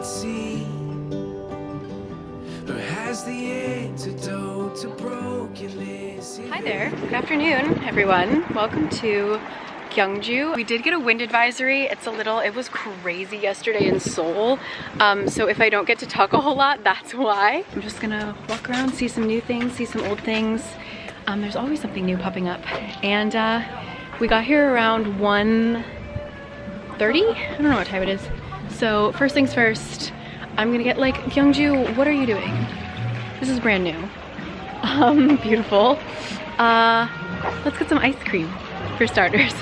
cannot see, or has the antidote to brokenness. Hi there, good afternoon everyone. Welcome to Gyeongju. We did get a wind advisory. It was crazy yesterday in Seoul. So if I don't get to talk a whole lot, that's why. I'm just gonna walk around, see some new things, see some old things. There's always something new popping up. And we got here around 1:30? I don't know what time it is. So first things first, I'm gonna get like, Gyeongju, what are you doing? This is brand new. Beautiful. Let's get some ice cream for starters.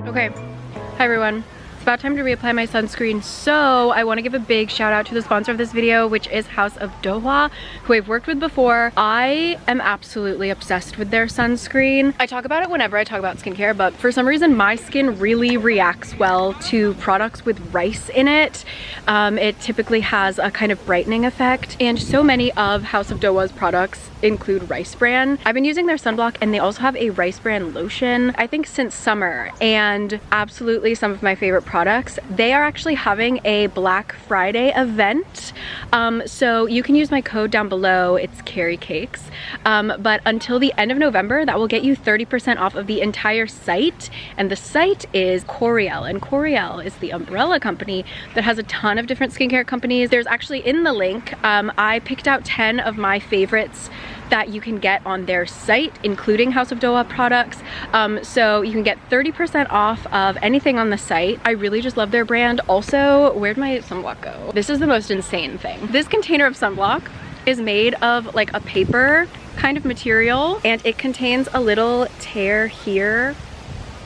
Okay, hi everyone. It's about time to reapply my sunscreen, so I want to give a big shout out to the sponsor of this video, which is House of Dohwa, who I've worked with before. I am absolutely obsessed with their sunscreen. I talk about it whenever I talk about skincare, but for some reason my skin really reacts well to products with rice in it. It typically has a kind of brightening effect, and so many of House of Dohwa's products include rice bran. I've been using their sunblock, and they also have a rice bran lotion, I think since summer, and absolutely some of my favorite products. They are actually having a Black Friday event, so you can use my code down below. It's Cari Cakes, but until the end of November, that will get you 30% off of the entire site, and the site is Coriel, and Coriel is the umbrella company that has a ton of different skincare companies. There's actually, in the link, I picked out 10 of my favorites that you can get on their site, including House of Dohwa products. So you can get 30% off of anything on the site. I really just love their brand. Also, where'd my sunblock go? This is the most insane thing. This container of sunblock is made of like a paper kind of material, and it contains a little tear here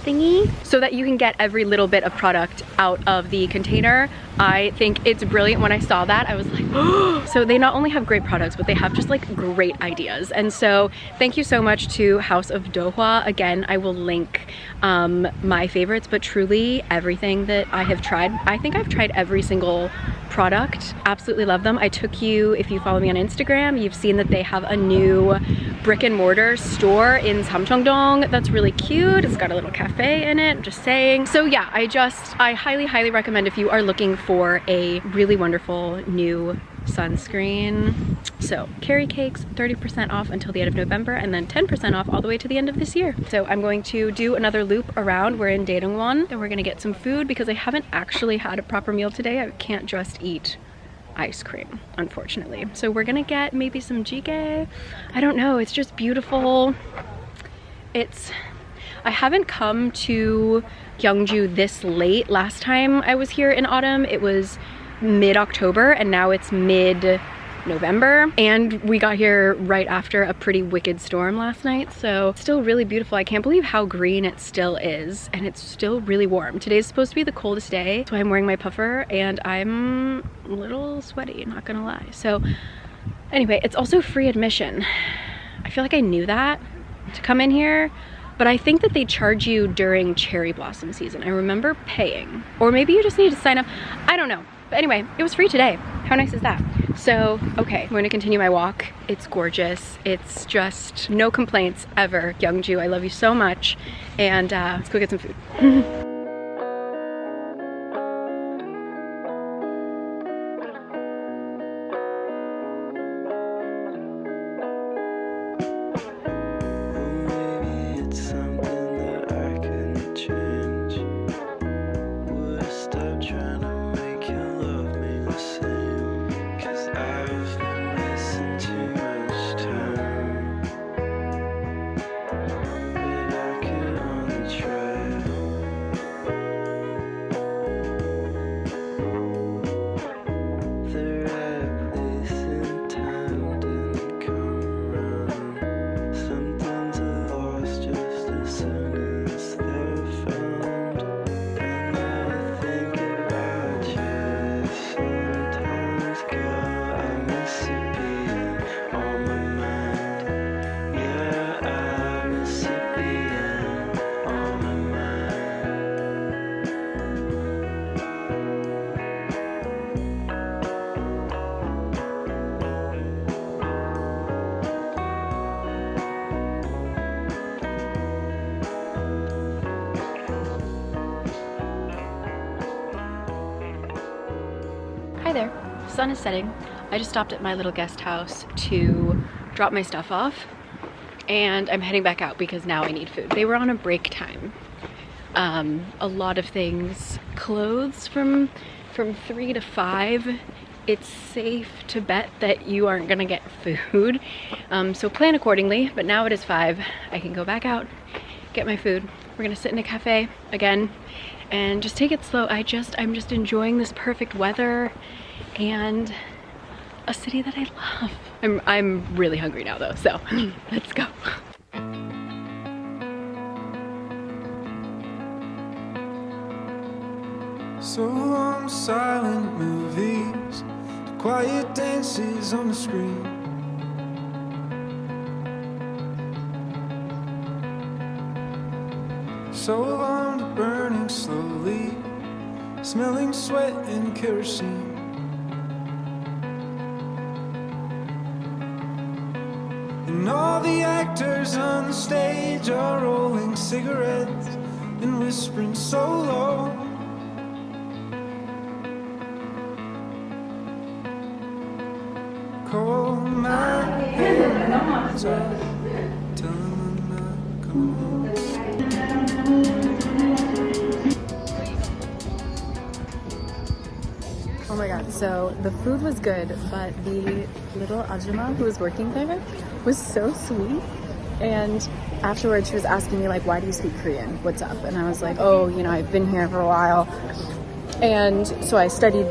thingy so that you can get every little bit of product out of the container. I think it's brilliant. When I saw that, I was like, oh. So they not only have great products, but they have just like great ideas. And so thank you so much to House of Dohwa. Again, I will link my favorites, but truly everything that I have tried, I think I've tried every single product. Absolutely love them. I took you, if you follow me on Instagram, you've seen that they have a new brick and mortar store in Samcheongdong that's really cute. It's got a little cafe in it, I'm just saying. So yeah, I highly recommend if you are looking for a really wonderful new sunscreen. So Cari Cakes, 30% off until the end of November, and then 10% off all the way to the end of this year. So I'm going to do another loop around. We're in Daedongwon, and we're gonna get some food because I haven't actually had a proper meal today. I can't just eat ice cream, unfortunately. So we're gonna get maybe some jjigae. I don't know, it's just beautiful. I haven't come to Gyeongju this late. Last time I was here in autumn, it was mid-October, and now it's mid-November, and we got here right after a pretty wicked storm last night, so it's still really beautiful. I can't believe how green it still is, and it's still really warm. Today's supposed to be the coldest day, so I'm wearing my puffer, and I'm a little sweaty, not gonna lie. So anyway, it's also free admission. I feel like I knew that to come in here, but I think that they charge you during cherry blossom season. I remember paying, or maybe you just need to sign up, I don't know. But anyway, it was free today. How nice is that? So, okay, I'm going to continue my walk. It's gorgeous. It's just no complaints ever. Gyeongju, I love you so much. And let's go get some food. Hi there, sun is setting. I just stopped at my little guest house to drop my stuff off, and I'm heading back out because now I need food. They were on a break time. A lot of things, clothes from 3 to 5. It's safe to bet that you aren't gonna get food. So plan accordingly, but now it is 5. I can go back out, get my food. We're gonna sit in a cafe again and just take it slow. I'm just enjoying this perfect weather and a city that I love. I'm really hungry now though, so let's go. So long to silent movies, to quiet dances on the screen. So long to burning slowly, smelling sweat and kerosene. And all the actors on the stage are rolling cigarettes and whispering so low. Call my hands up, tell them I'm not coming home. Oh my god, so the food was good, but the little ajumma who was working there was so sweet. And afterwards she was asking me like, why do you speak Korean? What's up? And I was like, oh, you know, I've been here for a while. And so I studied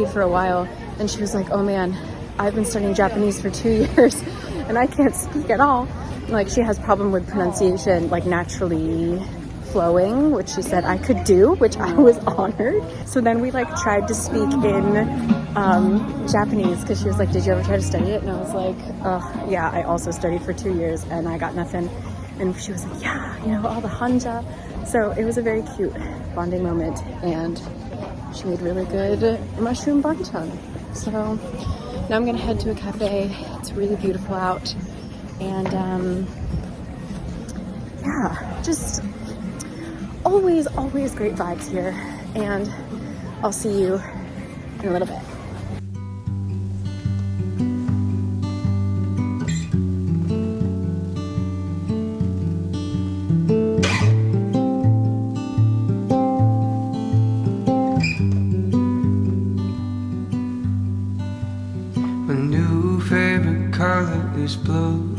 for a while, and she was like, oh man, I've been studying Japanese for 2 years and I can't speak at all. Like, she has problem with pronunciation, like naturally flowing, which she said I could do, which I was honored. So then we like tried to speak in Japanese, because she was like, did you ever try to study it? And I was like, yeah, I also studied for 2 years and I got nothing. And she was like, yeah, you know, all the hanja. So it was a very cute bonding moment, and she made really good mushroom banchan. So now I'm gonna head to a cafe. It's really beautiful out, and yeah, just always great vibes here. And I'll see you in a little bit. My new favorite color is blue.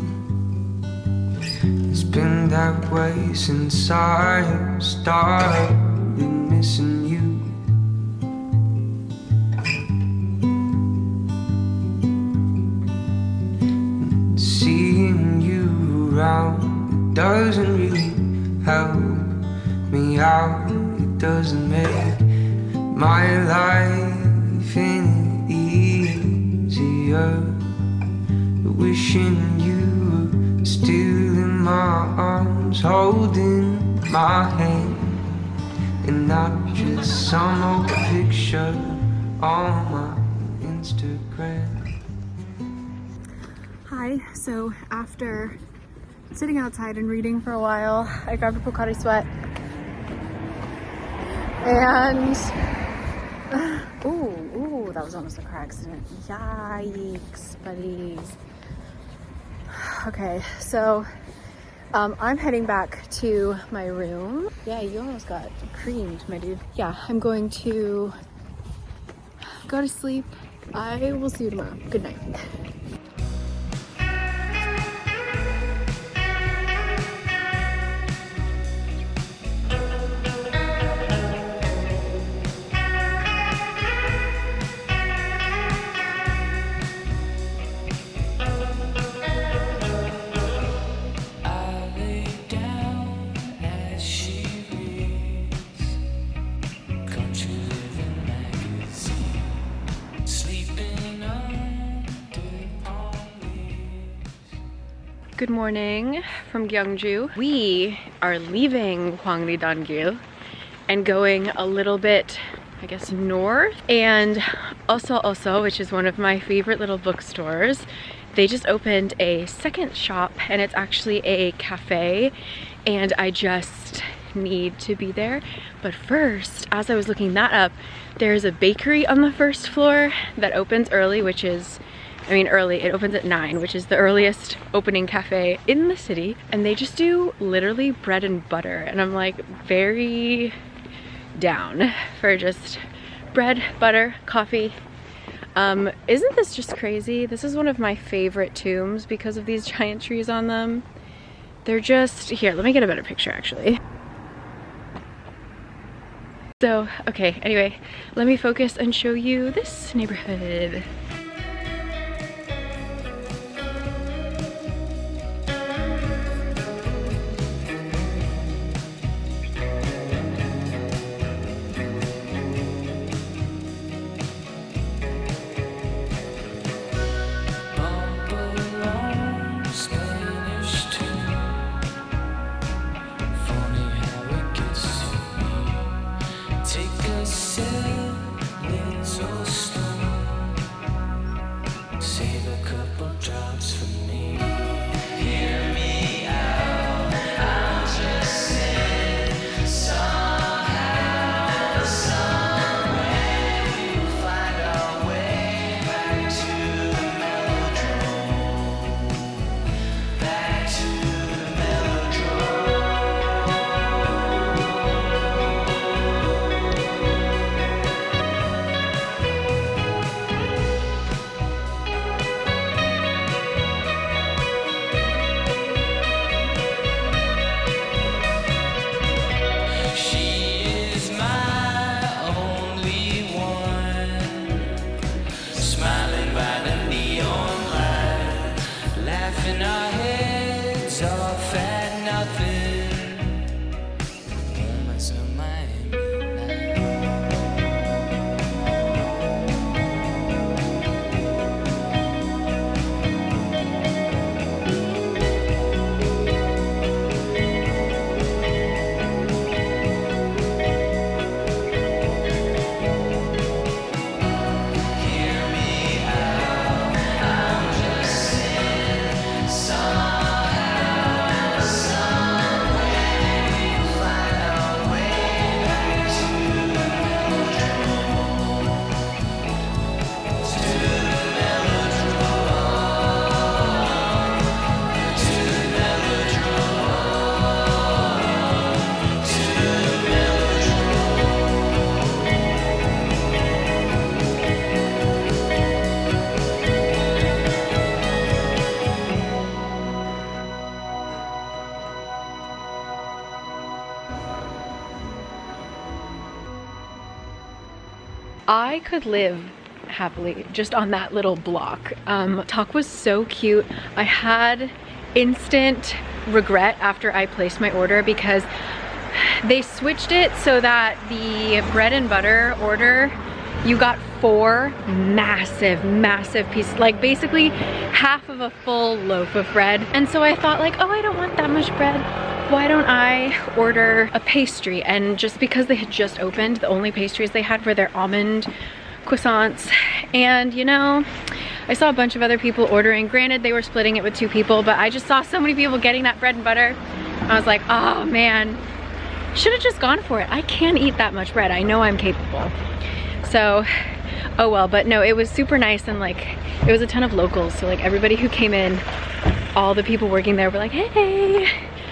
It's been that way since I started missing you. Seeing you around, it doesn't really help me out. It doesn't make my life any easier. Wishing you were still in my arms, holding my hand, and not just some old picture on my Instagram. Hi, so after sitting outside and reading for a while, I grabbed a cari sweat, and ooh, that was almost a car accident. Yikes, buddies. Okay, so I'm heading back to my room. Yeah, you almost got creamed, my dude. Yeah, I'm going to go to sleep. I will see you tomorrow. Good night. Good morning from Gyeongju. We are leaving Hwangri-dan-gil and going a little bit, I guess, north. And also, which is one of my favorite little bookstores, they just opened a second shop, and it's actually a cafe, and I just need to be there. But first, as I was looking that up, there's a bakery on the first floor that opens early, which is, I mean early, it opens at 9, which is the earliest opening cafe in the city. And they just do literally bread and butter. And I'm like very down for just bread, butter, coffee. Isn't this just crazy? This is one of my favorite tombs because of these giant trees on them. They're just, here, let me get a better picture actually. So, okay, anyway, let me focus and show you this neighborhood. She is my only one, smiling by the neon light, laughing our heads off at nothing. Moments of my midnight. Hear me out, I'm just saying, somehow, some way, find our way back to the melodrome, to the melodrome, to the melodrome, to the melodrome. I could live happily just on that little block. Talk was so cute. I had instant regret after I placed my order because they switched it so that the bread and butter order, you got 4 massive pieces, like basically half of a full loaf of bread. And so I thought like, oh, I don't want that much bread. Why don't I order a pastry? And just because they had just opened, the only pastries they had were their almond croissants. And you know, I saw a bunch of other people ordering. Granted, they were splitting it with 2 people, but I just saw so many people getting that bread and butter. I was like, oh man, should have just gone for it. I can't eat that much bread. I know I'm capable. So, oh well, but no, it was super nice, and like, it was a ton of locals. So like everybody who came in, all the people working there were like, hey,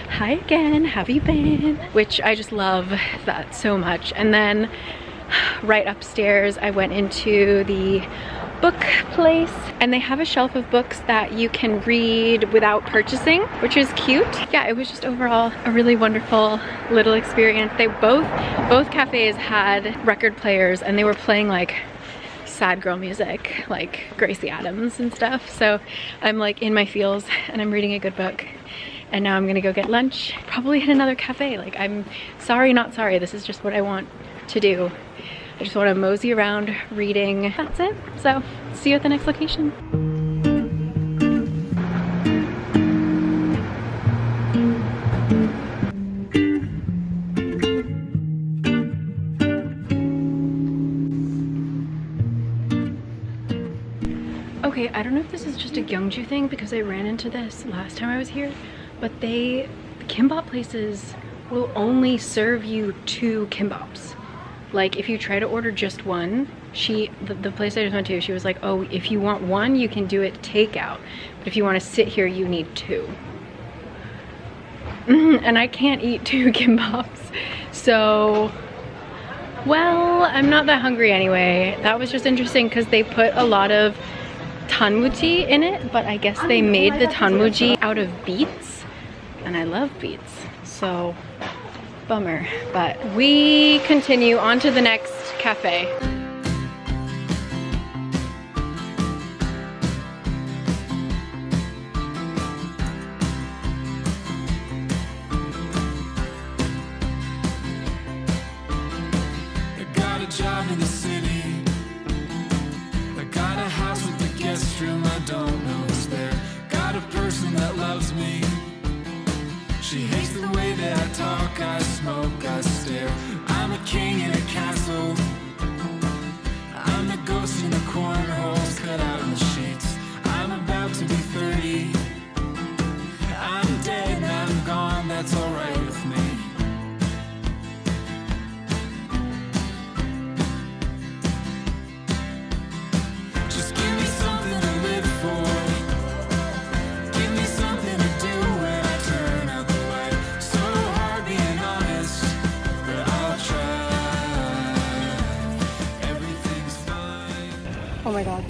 hi again, how have you been? Which I just love that so much. And then right upstairs, I went into the book place, and they have a shelf of books that you can read without purchasing, which is cute. Yeah, it was just overall a really wonderful little experience. They both cafes had record players, and they were playing like sad girl music, like Gracie Adams and stuff. So I'm like in my feels, and I'm reading a good book. And now I'm gonna go get lunch, probably hit another cafe. Like, I'm sorry, not sorry. This is just what I want to do. I just want to mosey around reading. That's it. So see you at the next location. Okay, I don't know if this is just a Gyeongju thing because I ran into this last time I was here, but the kimbap places will only serve you 2 kimbaps. Like, if you try to order just one, the place I just went to, she was like, oh, if you want one, you can do it takeout. But if you want to sit here, you need 2. And I can't eat 2 kimbaps. So, well, I'm not that hungry anyway. That was just interesting because they put a lot of tanmuji in it, but I guess they made the tanmuji out of beets, and I love beets. So, bummer, but we continue on to the next cafe. I got a job in the city. I got a house with a guest room I don't know who's there. Got a person that loves me. She hates the way that I talk, I smoke, I stare. I'm a king in a castle. I'm the ghost in the cornholes cut out in the sheets. I'm about to be 30. I'm dead and I'm gone, that's alright with me. Just give me something to live for. Give me something to do when I turn out the light. So hard being honest, but I'll try. Everything's fine. Oh my god.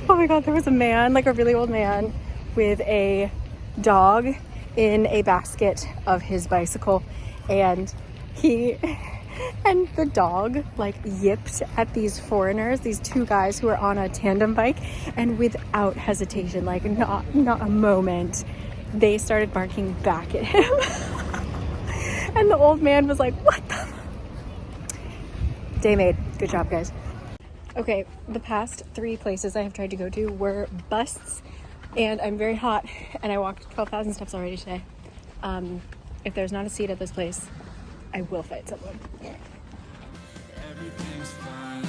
Oh my god, there was a man, like a really old man, with a dog, in a basket of his bicycle, and he and the dog like yipped at these foreigners, these two guys who are on a tandem bike, and without hesitation, like not a moment, they started barking back at him. And the old man was like, what the? Day made. Good job, guys. Okay, the past 3 places I have tried to go to were busts, and I'm very hot, and I walked 12,000 steps already today. If there's not a seat at this place, I will fight someone. Everything's fine.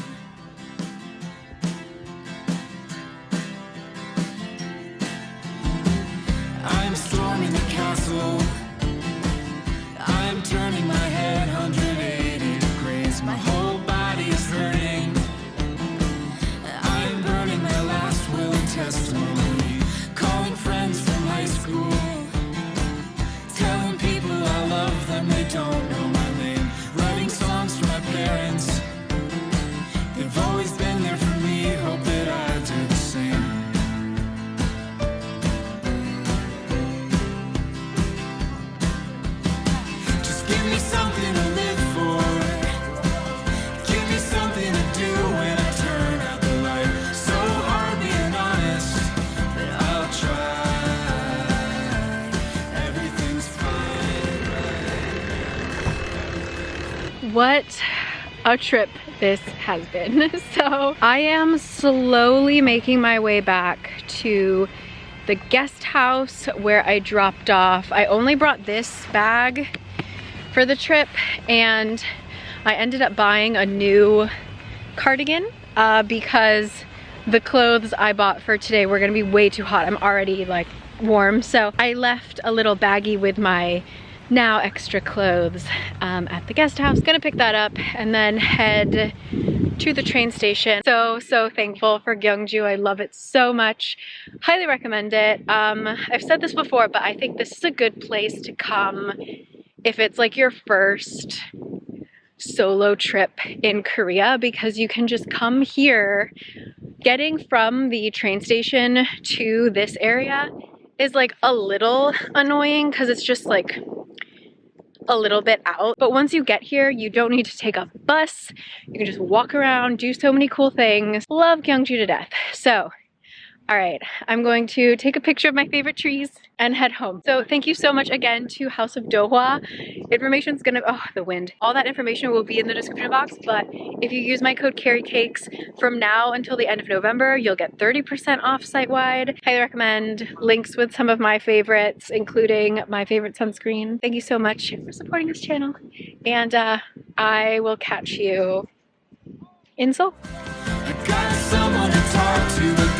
I'm storming the castle. I'm turning my head 180 degrees. My whole body is hurting. I'm burning my last will and testimony. Calling friends from high school. Telling people I love them, they don't know my name. Writing songs for my parents. They've always been there for me. Hope that I do the same. Just give me something to live for. Give me something to do when I turn out the light. So hard being honest, but I'll try. Everything's fine. What a trip this has been. So I am slowly making my way back to the guest house where I dropped off. I only brought this bag for the trip, and I ended up buying a new cardigan because the clothes I bought for today were gonna be way too hot. I'm already like warm, so I left a little baggie with my now extra clothes at the guest house. Gonna pick that up and then head to the train station. So thankful for Gyeongju. I love it so much. Highly recommend it. I've said this before, but I think this is a good place to come if it's like your first solo trip in Korea, because you can just come here. Getting from the train station to this area is like a little annoying because it's just like a little bit out, but once you get here, you don't need to take a bus. You can just walk around, do so many cool things. Love Gyeongju to death. So, all right, I'm going to take a picture of my favorite trees and head home. So thank you so much again to House of Dohwa. Information's gonna, oh, the wind. All that information will be in the description box, but if you use my code CARICAKES from now until the end of November, you'll get 30% off site-wide. Highly recommend. Links with some of my favorites, including my favorite sunscreen. Thank you so much for supporting this channel, and I will catch you in Seoul. I got someone to talk to.